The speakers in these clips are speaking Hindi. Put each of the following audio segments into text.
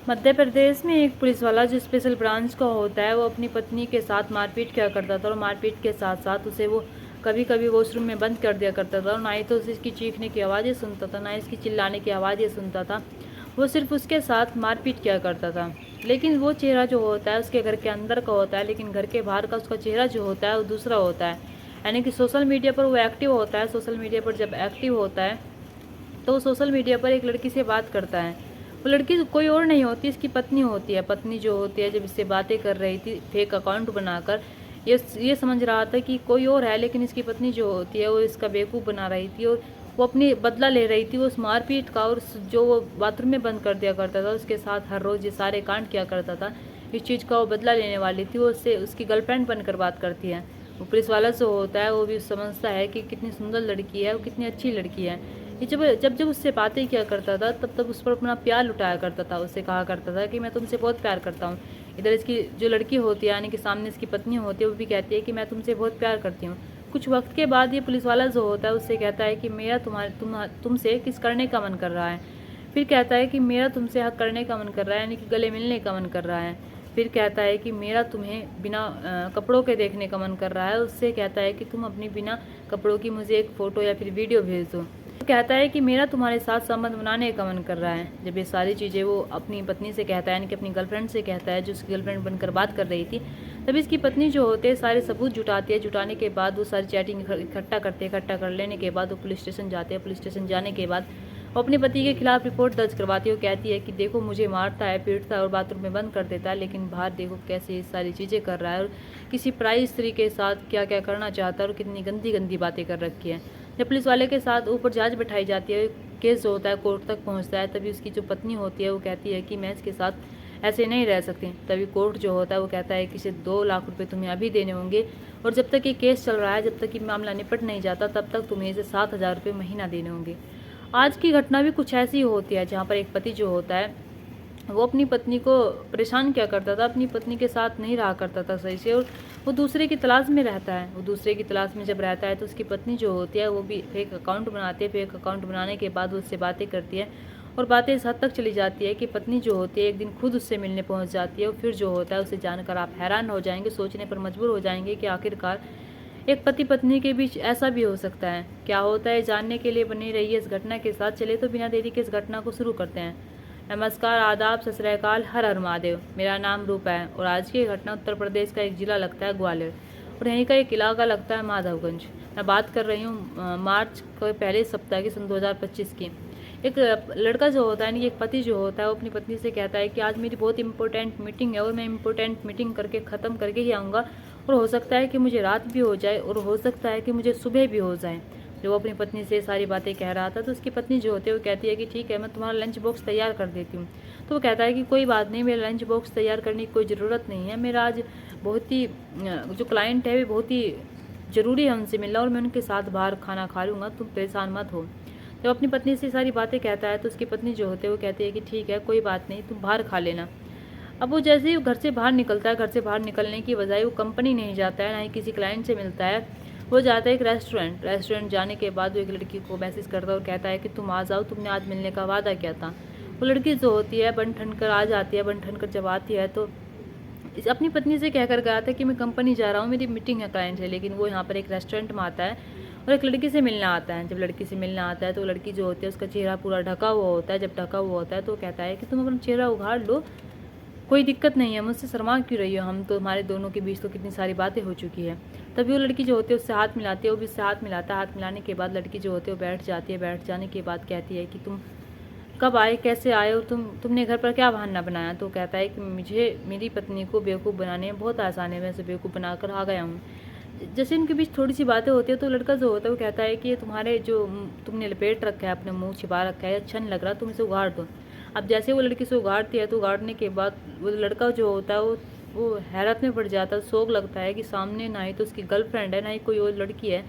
मध्य प्रदेश में एक पुलिस वाला जो स्पेशल ब्रांच का होता है वो अपनी पत्नी के साथ मारपीट किया करता था और मारपीट के साथ साथ उसे वो कभी कभी वॉशरूम में बंद कर दिया करता था और ना ही तो उसे इसकी चीखने की आवाज़ें सुनता था, ना इसकी चिल्लाने की आवाज़ें सुनता था। वो सिर्फ उसके साथ मारपीट किया करता था। लेकिन वो चेहरा जो होता है उसके घर के अंदर का होता है, लेकिन घर के बाहर का उसका चेहरा जो होता है वो दूसरा होता है। यानी कि सोशल मीडिया पर वो एक्टिव होता है। सोशल मीडिया पर जब एक्टिव होता है तो वो सोशल मीडिया पर एक लड़की से बात करता है। वो लड़की कोई और नहीं होती, इसकी पत्नी होती है। पत्नी जो होती है जब इससे बातें कर रही थी फेक अकाउंट बनाकर, ये समझ रहा था कि कोई और है, लेकिन इसकी पत्नी जो होती है वो इसका बेवकूफ़ बना रही थी और वो अपनी बदला ले रही थी उस मारपीट का। और जो वो बाथरूम में बंद कर दिया करता था उसके साथ हर रोज़ ये सारे कांड किया करता था, इस चीज़ का वो बदला लेने वाली थी। वो उससे उसकी गर्लफ्रेंड बनकर बात करती है। वो पुलिस वाला जो होता है वो भी समझता है कि कितनी सुंदर लड़की है, वो कितनी अच्छी लड़की है। ये जब जब जब उससे बातें किया करता था तब तब उस पर अपना प्यार लुटाया करता था। उससे कहा करता था कि मैं तुमसे बहुत प्यार करता हूँ। इधर इसकी जो लड़की होती है यानी कि सामने इसकी पत्नी होती है वो भी कहती है कि मैं तुमसे बहुत प्यार करती हूँ। कुछ वक्त के बाद ये पुलिस वाला जो होता है उससे कहता है कि मेरा तुमसे किस करने का मन कर रहा है। फिर कहता है कि मेरा तुमसे हक करने का मन कर रहा है, यानी कि गले मिलने का मन कर रहा है। फिर कहता है कि मेरा तुम्हें बिना कपड़ों के देखने का मन कर रहा है। उससे कहता है कि तुम अपनी बिना कपड़ों की मुझे एक फ़ोटो या फिर वीडियो भेज दो। कहता है कि मेरा तुम्हारे साथ संबंध बनाने का मन कर रहा है। जब ये सारी चीज़ें वो अपनी पत्नी से कहता है, यानी कि अपनी गर्लफ्रेंड से कहता है जो उसकी गर्लफ्रेंड बनकर बात कर रही थी, तब इसकी पत्नी जो होते हैं सारे सबूत जुटाती है। जुटाने के बाद वो सारी चैटिंग इकट्ठा कर लेने के बाद वो पुलिस स्टेशन जाते हैं। पुलिस स्टेशन जाने के बाद वो अपने पति के खिलाफ रिपोर्ट दर्ज करवाती है। वो कहती है कि देखो मुझे मारता है, पीटता है और बाथरूम में बंद कर देता है, लेकिन बाहर देखो कैसे ये सारी चीज़ें कर रहा है और किसी पराई स्त्री के साथ क्या क्या करना चाहता है और कितनी गंदी गंदी बातें कर रखी है। जब पुलिस वाले के साथ ऊपर जांच बैठाई जाती है, केस जो होता है कोर्ट तक पहुंचता है, तभी उसकी जो पत्नी होती है वो कहती है कि मैं इसके साथ ऐसे नहीं रह सकती। तभी कोर्ट जो होता है वो कहता है कि इसे 2 लाख रुपए तुम्हें अभी देने होंगे और जब तक ये केस चल रहा है, जब तक ये मामला निपट नहीं जाता, तब तक तुम्हें इसे 7,000 रुपये महीना देने होंगे। आज की घटना भी कुछ ऐसी होती है जहाँ पर एक पति जो होता है वो अपनी पत्नी को परेशान किया करता था, अपनी पत्नी के साथ नहीं रहा करता था सही से, और वो दूसरे की तलाश में रहता है। वो दूसरे की तलाश में जब रहता है तो उसकी पत्नी जो होती है वो भी फेक अकाउंट बनाती है। फेक अकाउंट बनाने के बाद वो उससे बातें करती है और बातें इस हद तक चली जाती है कि पत्नी जो होती है एक दिन खुद उससे मिलने पहुंच जाती है। और फिर जो होता है उसे जानकर आप हैरान हो जाएंगे, सोचने पर मजबूर हो जाएंगे कि आखिरकार एक पति पत्नी के बीच ऐसा भी हो सकता है। क्या होता है जानने के लिए बनी रही इस घटना के साथ। चले तो बिना देरी के इस घटना को शुरू करते हैं। नमस्कार, आदाब, सत श्री अकाल, हर हर महादेव। मेरा नाम रूपा है और आज की घटना उत्तर प्रदेश का एक ज़िला लगता है ग्वालियर और यहीं का एक इलाका लगता है माधवगंज। मैं बात कर रही हूँ मार्च के पहले सप्ताह की सन 2025 की। एक लड़का जो होता है यानी एक पति जो होता है वो अपनी पत्नी से कहता है कि आज मेरी बहुत इंपॉर्टेंट मीटिंग है और मैं इंपॉर्टेंट मीटिंग करके ख़त्म करके ही आऊँगा और हो सकता है कि मुझे रात भी हो जाए और हो सकता है कि मुझे सुबह भी हो जाए। जब वो अपनी पत्नी से सारी बातें कह रहा था तो उसकी पत्नी जो होती है वो कहती है कि ठीक है, मैं तुम्हारा लंच बॉक्स तैयार कर देती हूँ। तो वो कहता है कि कोई बात नहीं, मेरा लंच बॉक्स तैयार करने की कोई ज़रूरत नहीं है। मेरा आज बहुत ही जो क्लाइंट है वो बहुत ही ज़रूरी है उनसे मिलना और मैं उनके साथ बाहर खाना खा लूँगा, तुम परेशान मत हो। जब अपनी पत्नी से सारी बातें कहता है तो उसकी पत्नी जो होती है वो कहती है कि ठीक है, कोई बात नहीं, तुम बाहर खा लेना। अब वो जैसे ही घर से बाहर निकलता है, घर से बाहर निकलने की बजाय वो कंपनी नहीं जाता है, ना ही किसी क्लाइंट से मिलता है, वो जाता है एक रेस्टोरेंट जाने के बाद वो एक लड़की को मैसेज करता है और कहता है कि तुम आ जाओ, तुमने आज मिलने का वादा किया था। वो लड़की जो होती है बन ठन कर आ जाती है। बन ठन कर जब आती है तो अपनी पत्नी से कहकर गया था कि मैं कंपनी जा रहा हूँ, मेरी मीटिंग है क्लाइंट से, लेकिन वो यहाँ पर एक रेस्टोरेंट में आता है और एक लड़की से मिलना आता है। जब लड़की से मिलना आता है तो लड़की जो होती है उसका चेहरा पूरा ढका हुआ होता है। जब ढका हुआ होता है तो कहता है कि तुम अपना चेहरा उघाड़ लो, कोई दिक्कत नहीं है, मुझसे शर्मा क्यों रही हो, हम तो हमारे दोनों के बीच तो कितनी सारी बातें हो चुकी है। तभी वो लड़की जो होती है उससे हाथ मिलाती है, वो भी उससे हाथ मिलाता है। हाथ मिलाने के बाद लड़की जो होती है वो बैठ जाती है। बैठ जाने के बाद कहती है कि तुम कब आए, कैसे आए और तुमने घर पर क्या बहाना बनाया। तो कहता है कि मुझे मेरी पत्नी को बेवकूफ़ बनाने में बहुत आसान है, मैं उसे बेवकूफ़ बनाकर आ गया हूँ। जैसे इनके बीच थोड़ी सी बातें होती है तो लड़का जो होता है वो कहता है कि ये तुम्हारे जो तुमने लपेट रखा है, अपने मुंह छिपा रखा है, अच्छा नहीं लग रहा, तुम इसे उगाड़ दो। अब जैसे वो लड़की से उगाड़ती है तो उगाड़ने के बाद वो लड़का जो होता है वो हैरत में पड़ जाता है। शौक लगता है कि सामने ना ही तो उसकी गर्लफ्रेंड है, ना ही कोई और लड़की है,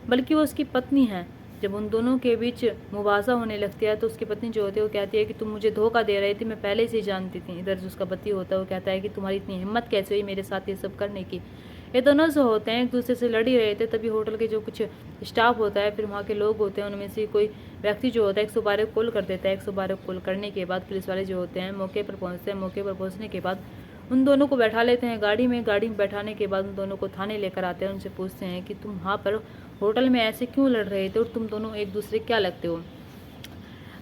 बल्कि वो उसकी पत्नी है। जब उन दोनों के बीच मुबासा होने लगती है तो उसकी पत्नी जो होती है वो कहती है कि तुम मुझे धोखा दे रही थी, मैं पहले से ही जानती थी। इधर जो उसका पति होता है वो कहता है कि तुम्हारी इतनी हिम्मत कैसे हुई मेरे साथ ये सब करने की। ये दोनों जो होते हैं एक दूसरे से लड़ ही रहे थे, तभी होटल के जो कुछ स्टाफ होता है, फिर वहाँ के लोग होते हैं, उनमें से कोई व्यक्ति जो होता है 112 कॉल कर देता है। 112 कॉल करने के बाद पुलिस वाले जो होते हैं मौके पर पहुँचते हैं। मौके पर पहुँचने के बाद उन दोनों को बैठा लेते हैं गाड़ी में बैठाने के बाद उन दोनों को थाने लेकर आते हैं। उनसे पूछते हैं कि तुम वहाँ पर होटल में ऐसे क्यों लड़ रहे थे और तुम दोनों एक दूसरे क्या लगते हो।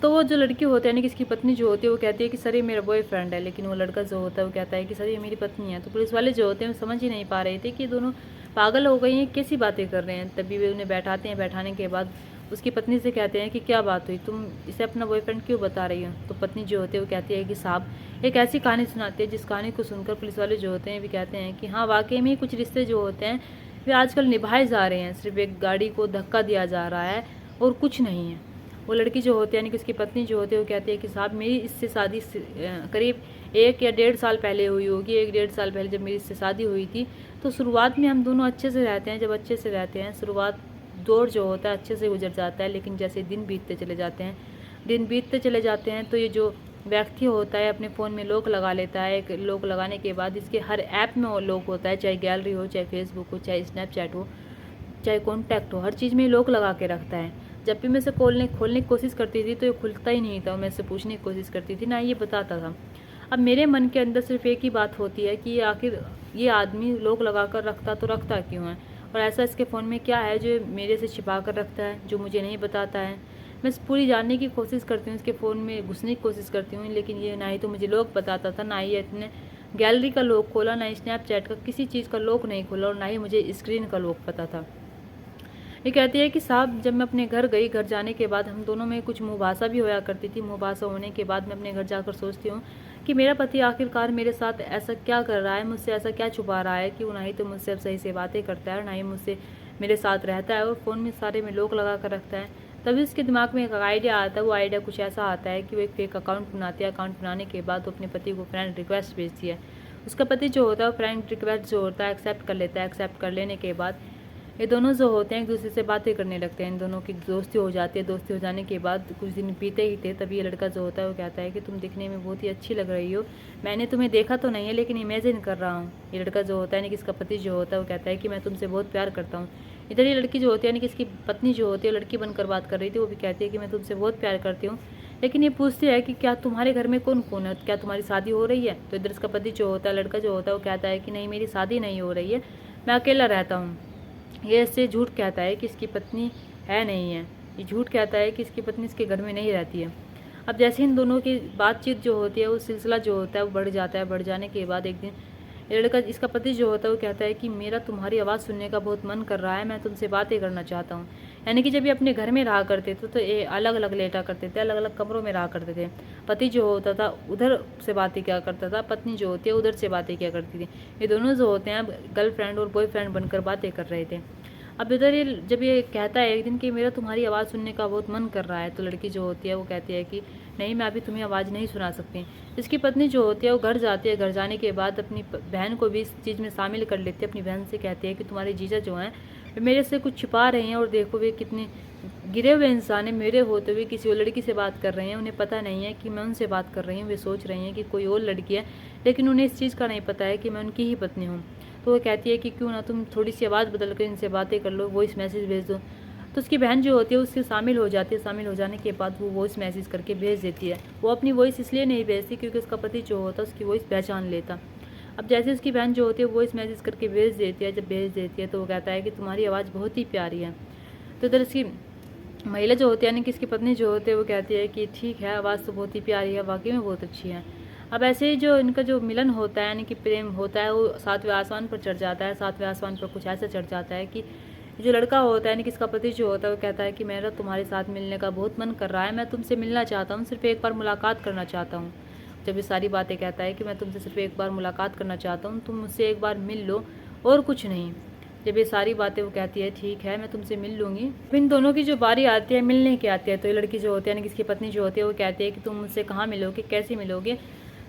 तो वो जो लड़की होती है यानी कि इसकी पत्नी जो होती है वो कहती है कि सर ये मेरा बॉयफ्रेंड है, लेकिन वो लड़का जो होता है वो कहता है कि सर ये मेरी पत्नी है। तो पुलिस वाले जो होते हैं वो समझ ही नहीं पा रहे थे कि दोनों पागल हो गई हैं, कैसी बातें कर रहे हैं। तभी वे उन्हें बैठाते हैं। बैठाने के बाद उसकी पत्नी से कहते हैं कि क्या बात हुई, तुम इसे अपना बॉयफ्रेंड क्यों बता रही हो। तो पत्नी जो होती है वो कहती है कि साहब एक ऐसी कहानी सुनाती है जिस कहानी को सुनकर पुलिस वाले जो होते हैं भी कहते हैं कि हाँ वाकई में कुछ रिश्ते जो होते हैं वे आजकल निभाए जा रहे हैं, सिर्फ एक गाड़ी को धक्का दिया जा रहा है और कुछ नहीं है। वो लड़की जो होती है यानी कि उसकी पत्नी जो होती है वो कहती है कि साहब मेरी इससे शादी करीब 1 या 1.5 साल पहले हुई होगी। 1-1.5 साल पहले जब मेरी इससे शादी हुई थी तो शुरुआत में हम दोनों अच्छे से रहते हैं। जब अच्छे से रहते हैं शुरुआत दौर जो होता है अच्छे से गुजर जाता है, लेकिन जैसे दिन बीतते चले जाते हैं तो ये जो व्यक्ति होता है अपने फ़ोन में लॉक लगा लेता है। एक लॉक लगाने के बाद इसके हर ऐप में वो लॉक होता है, चाहे गैलरी हो, चाहे फेसबुक हो, चाहे स्नैपचैट हो, चाहे कॉन्टैक्ट हो, हर चीज़ में लॉक लगा के रखता है। जब भी मैं इसे खोलने की कोशिश करती थी तो ये खुलता ही नहीं था। मैं इससे पूछने की कोशिश करती थी ना ये बताता था। अब मेरे मन के अंदर सिर्फ एक ही बात होती है कि आखिर ये आदमी लॉक लगा कर रखता तो रखता क्यों है, और ऐसा इसके फ़ोन में क्या है जो मेरे से छिपा कर रखता है, जो मुझे नहीं बताता है। मैं पूरी जानने की कोशिश करती हूँ, इसके फ़ोन में घुसने की कोशिश करती हूँ, लेकिन ये ना ही तो मुझे लॉक बताता था, ना ही इतने गैलरी का लॉक खोला, ना ही स्नैपचैट का किसी चीज़ का लॉक नहीं खोला, और ना ही मुझे स्क्रीन का लॉक पता था। ये कहती है कि साहब जब मैं अपने घर गई, घर जाने के बाद हम दोनों में कुछ मुभाषा भी होया करती थी। मुभाषा होने के बाद मैं अपने घर जाकर सोचती हूँ कि मेरा पति आखिरकार मेरे साथ ऐसा क्या कर रहा है, मुझसे ऐसा क्या छुपा रहा है कि वो ना ही तो मुझसे अब सही से बातें करता है, ना ही मुझसे मेरे साथ रहता है, और फ़ोन में सारे में लॉक लगा कर रखता है। तभी उसके दिमाग में एक आइडिया आता है। वो आइडिया कुछ ऐसा आता है कि वो एक फेक अकाउंट बनाती है। अकाउंट बनाने के बाद वो अपने पति को फ्रेंड रिक्वेस्ट भेजती है। उसका पति जो होता है वो फ्रेंड रिक्वेस्ट जो होता है एक्सेप्ट कर लेता है। एक्सेप्ट कर लेने के बाद ये दोनों जो होते हैं एक दूसरे से बातें करने लगते हैं। इन दोनों की दोस्ती हो जाती है। दोस्ती हो जाने के बाद कुछ दिन बीते ही थे तभी ये लड़का जो होता है वो कहता है कि तुम दिखने में बहुत ही अच्छी लग रही हो, मैंने तुम्हें देखा तो नहीं है लेकिन इमेजिन कर रहा हूँ। ये लड़का जो होता है यानी कि इसका पति जो होता है वो कहता है कि मैं तुमसे बहुत प्यार करता हूँ। इधर ये लड़की जो होती है यानी कि इसकी पत्नी जो होती है लड़की बनकर बात कर रही थी, वो भी कहती है कि मैं तुमसे बहुत प्यार करती हूँ, लेकिन ये पूछती है कि क्या तुम्हारे घर में कौन कौन है, क्या तुम्हारी शादी हो रही है। तो इधर इसका पति जो होता है लड़का जो होता है वो कहता है कि नहीं मेरी शादी नहीं हो रही है, मैं अकेला रहता हूँ। ये इससे झूठ कहता है कि इसकी पत्नी है नहीं है। ये झूठ कहता है कि इसकी पत्नी इसके घर में नहीं रहती है। अब जैसे इन दोनों की बातचीत जो होती है वो सिलसिला जो होता है वो बढ़ जाता है। बढ़ जाने के बाद एक दिन ये लड़का इसका पति जो होता है वो कहता है कि मेरा तुम्हारी आवाज़ सुनने का बहुत मन कर रहा है, मैं तुमसे बातें करना चाहता हूँ। यानी कि जब ये अपने घर में रहा करते थे तो ये अलग अलग लेटा करते थे, अलग अलग कमरों में रहा करते थे। पति जो होता था उधर से बातें किया करता था, पत्नी जो होती है उधर से बातें किया करती थी। ये दोनों जो होते हैं गर्लफ्रेंड और बॉयफ्रेंड बनकर बातें कर रहे थे। अब इधर ये जब ये कहता है एक दिन कि मेरा तुम्हारी आवाज़ सुनने का बहुत मन कर रहा है, तो लड़की जो होती है वो कहती है कि नहीं मैं अभी तुम्हें आवाज़ नहीं सुना सकती। इसकी पत्नी जो होती है वो घर जाती है। घर जाने के बाद अपनी बहन को भी इस चीज़ में शामिल कर लेती है। अपनी बहन से कहती है कि तुम्हारे जीजा जो हैं वे मेरे से कुछ छिपा रहे हैं, और देखो वे कितने गिरे हुए इंसान है, मेरे होते हुए किसी और लड़की से बात कर रहे हैं। उन्हें पता नहीं है कि मैं उनसे बात कर रही हूँ, वे सोच रहे हैं कि कोई और लड़की है, लेकिन उन्हें इस चीज़ का नहीं पता है कि मैं उनकी ही पत्नी हूँ। तो वो कहती है कि क्यों ना तुम थोड़ी सी आवाज़ बदल कर इनसे बातें कर लो, वॉइस मैसेज भेज दो। तो उसकी बहन जो होती है उससे शामिल हो जाती है। शामिल हो जाने के बाद वो वॉइस मैसेज करके भेज देती है। वो अपनी वॉइस इसलिए नहीं भेजती क्योंकि उसका पति जो होता है उसकी वॉइस पहचान लेता। अब जैसे उसकी बहन जो होती है वॉइस मैसेज करके भेज देती है, जब भेज देती है तो वो कहता है कि तुम्हारी आवाज़ बहुत ही प्यारी है। तो इधर इसकी महिला जो होती है यानी कि इसकी पत्नी जो होती है वो कहती है कि ठीक है आवाज़ तो बहुत ही प्यारी है, वाकई में बहुत अच्छी है। अब ऐसे ही जो इनका जो मिलन होता है यानी कि प्रेम होता है वो 7वें आसमान पर चढ़ जाता है। 7वें आसमान पर कुछ ऐसा चढ़ जाता है कि जो लड़का होता है यानी कि इसका पति जो होता है वो कहता है कि मेरा तुम्हारे साथ मिलने का बहुत मन कर रहा है, मैं तुमसे मिलना चाहता हूँ, सिर्फ एक बार मुलाकात करना चाहता हूँ। जब ये सारी बातें कहता है कि मैं तुमसे सिर्फ एक बार मुलाकात करना चाहता हूँ, तुम मुझसे एक बार मिल लो और कुछ नहीं। जब ये सारी बातें वो कहती है ठीक है मैं तुमसे मिल लूँगी। इन दोनों की जो बारी आती है मिलने की आती है, तो ये लड़की जो होती है यानी कि इसकी पत्नी जो होती है वो कहती है कि तुम मुझसे कहाँ मिलोगे, कैसे मिलोगे।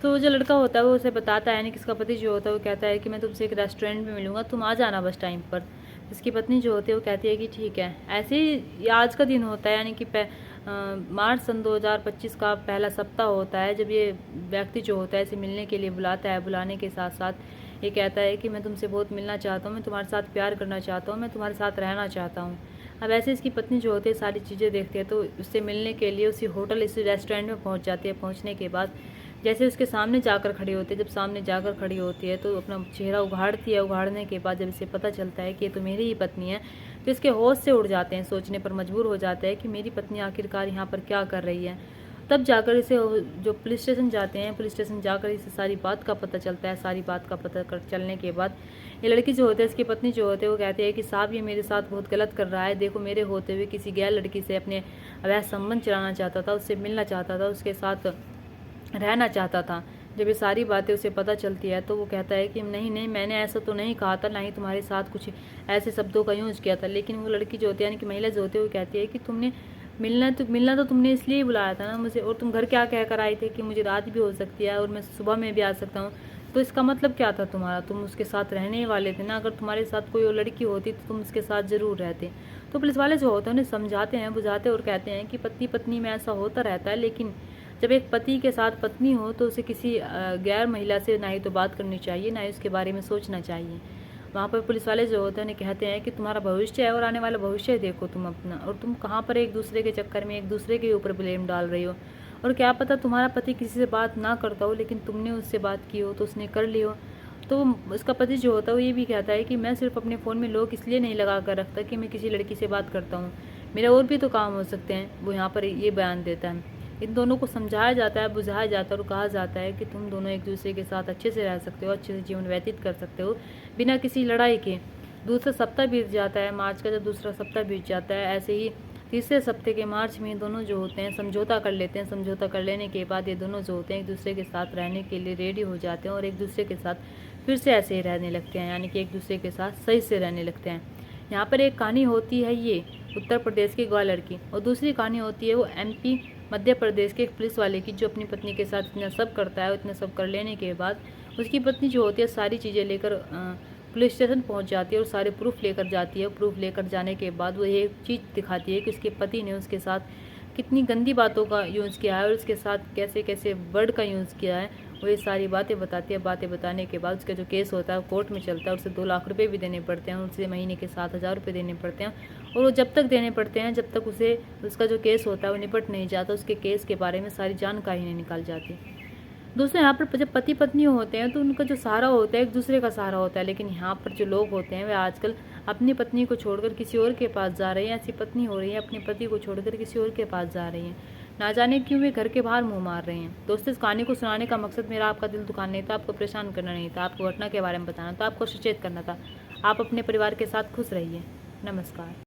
तो जो लड़का होता है वो उसे बताता है, यानी कि इसका पति जो होता है वो कहता है कि मैं तुमसे एक रेस्टोरेंट में मिलूंगा, तुम आ जाना बस टाइम पर। इसकी पत्नी जो होती है वो कहती है कि ठीक है। ऐसे ही आज का दिन होता है यानी कि मार्च सन 2025 का पहला सप्ताह होता है जब ये व्यक्ति जो होता है इसे मिलने के लिए बुलाता है। बुलाने के साथ साथ ये कहता है कि मैं तुमसे बहुत मिलना चाहता हूँ, मैं तुम्हारे साथ प्यार करना चाहता हूँ, मैं तुम्हारे साथ रहना चाहता हूँ। अब ऐसे इसकी पत्नी जो होती है सारी चीज़ें देखती है, तो उससे मिलने के लिए उसी होटल, इसी रेस्टोरेंट में पहुँच जाती है। पहुँचने के बाद जैसे उसके सामने जाकर खड़ी होती है, जब सामने जाकर खड़ी होती है तो अपना चेहरा उघाड़ती है। उघाड़ने के बाद जब इसे पता चलता है कि ये तो मेरी ही पत्नी है, तो इसके होश से उड़ जाते हैं। सोचने पर मजबूर हो जाता है कि मेरी पत्नी आखिरकार यहाँ पर क्या कर रही है। तब जाकर इसे जो पुलिस स्टेशन जाते हैं, पुलिस स्टेशन जाकर इसे सारी बात का पता चलता है। सारी बात का पता चलने के बाद ये लड़की जो होती है, इसकी पत्नी जो होती है, वो कहती है कि साहब ये मेरे साथ बहुत गलत कर रहा है। देखो, मेरे होते हुए किसी गैर लड़की से अपने अवैध संबंध चलाना चाहता था, उससे मिलना चाहता था, उसके साथ रहना चाहता था। जब ये सारी बातें उसे पता चलती है तो वो कहता है कि नहीं नहीं, मैंने ऐसा तो नहीं कहा था, ना ही तुम्हारे साथ कुछ ऐसे शब्दों का यूज़ किया था। लेकिन वो लड़की जो होती है, यानी कि महिला जो होती है, वो कहती है कि तुमने मिलना तो तुमने इसलिए ही बुलाया था ना मुझे, और तुम घर क्या कह कर आए थे कि मुझे रात भी हो सकती है और मैं सुबह में भी आ सकता हूँ। तो इसका मतलब क्या था तुम्हारा? तुम उसके साथ रहने वाले थे ना। अगर तुम्हारे साथ कोई और लड़की होती तो तुम उसके साथ ज़रूर रहते। तो पुलिस वाले जो होते हैं उन्हें समझाते हैं, बुझाते और कहते हैं कि पति पत्नी में ऐसा होता रहता है, लेकिन जब एक पति के साथ पत्नी हो तो उसे किसी गैर महिला से ना ही तो बात करनी चाहिए, ना ही उसके बारे में सोचना चाहिए। वहाँ पर पुलिस वाले जो होते हैं उन्हें कहते हैं कि तुम्हारा भविष्य है और आने वाला भविष्य देखो तुम अपना, और तुम कहाँ पर एक दूसरे के चक्कर में एक दूसरे के ऊपर ब्लेम डाल रही हो। और क्या पता तुम्हारा पति किसी से बात ना करता हो, लेकिन तुमने उससे बात की हो तो उसने कर ली हो। तो उसका पति जो होता है वो ये भी कहता है कि मैं सिर्फ अपने फ़ोन में लॉक इसलिए नहीं लगा कर रखता कि मैं किसी लड़की से बात करता हूँ, मेरा और भी तो काम हो सकते हैं। वो यहाँ पर ये बयान देता है। इन दोनों को समझाया जाता है, बुझाया जाता है और कहा जाता है कि तुम दोनों एक दूसरे के साथ अच्छे से रह सकते हो, अच्छे से जीवन व्यतीत कर सकते हो बिना किसी लड़ाई के। दूसरा सप्ताह बीत जाता है, मार्च का जब दूसरा सप्ताह बीत जाता है, ऐसे ही तीसरे सप्ताह के मार्च में दोनों जो होते हैं समझौता कर लेते हैं। समझौता कर लेने के बाद ये दोनों जो होते हैं एक दूसरे के साथ रहने के लिए रेडी हो जाते हैं और एक दूसरे के साथ फिर से ऐसे ही रहने लगते हैं, यानी कि एक दूसरे के साथ सही से रहने लगते हैं। यहाँ पर एक कहानी होती है ये उत्तर प्रदेश के ग्वालियर की, और दूसरी कहानी होती है वो MP मध्य प्रदेश के एक पुलिस वाले की, जो अपनी पत्नी के साथ इतना सब करता है। इतना सब कर लेने के बाद उसकी पत्नी जो होती है सारी चीज़ें लेकर पुलिस स्टेशन पहुंच जाती है और सारे प्रूफ लेकर जाती है। प्रूफ लेकर जाने के बाद वो ये चीज़ दिखाती है कि उसके पति ने उसके साथ कितनी गंदी बातों का यूज़ किया है और उसके साथ कैसे कैसे वर्ड का यूज़ किया है। वो ये सारी बातें बताती है। बातें बताने के बाद उसका जो केस होता है वो कोर्ट में चलता है। उसे 2 लाख रुपए भी देने पड़ते हैं, उसे महीने के 7,000 रुपये देने पड़ते हैं, और वो जब तक देने पड़ते हैं जब तक उसे उसका जो केस होता है वो निपट नहीं जाता, उसके केस के बारे में सारी जानकारी नहीं निकाल जाती। दूसरे यहाँ पर जब पति पत्नी होते हैं तो उनका जो सहारा होता है एक दूसरे का सहारा होता है, लेकिन यहाँ पर जो लोग होते हैं वे आजकल अपनी पत्नी को छोड़कर किसी और के पास जा रही हैं। ऐसी पत्नी हो रही है अपने पति को छोड़कर किसी और के पास जा रही हैं, ना जाने क्यों वे घर के बाहर मुंह मार रहे हैं। दोस्तों, इस कहानी को सुनाने का मकसद मेरा आपका दिल दुखाना नहीं था, आपको परेशान करना नहीं था, आपको घटना के बारे में बताना था, आपको सचेत करना था। आप अपने परिवार के साथ खुश रहिए। नमस्कार।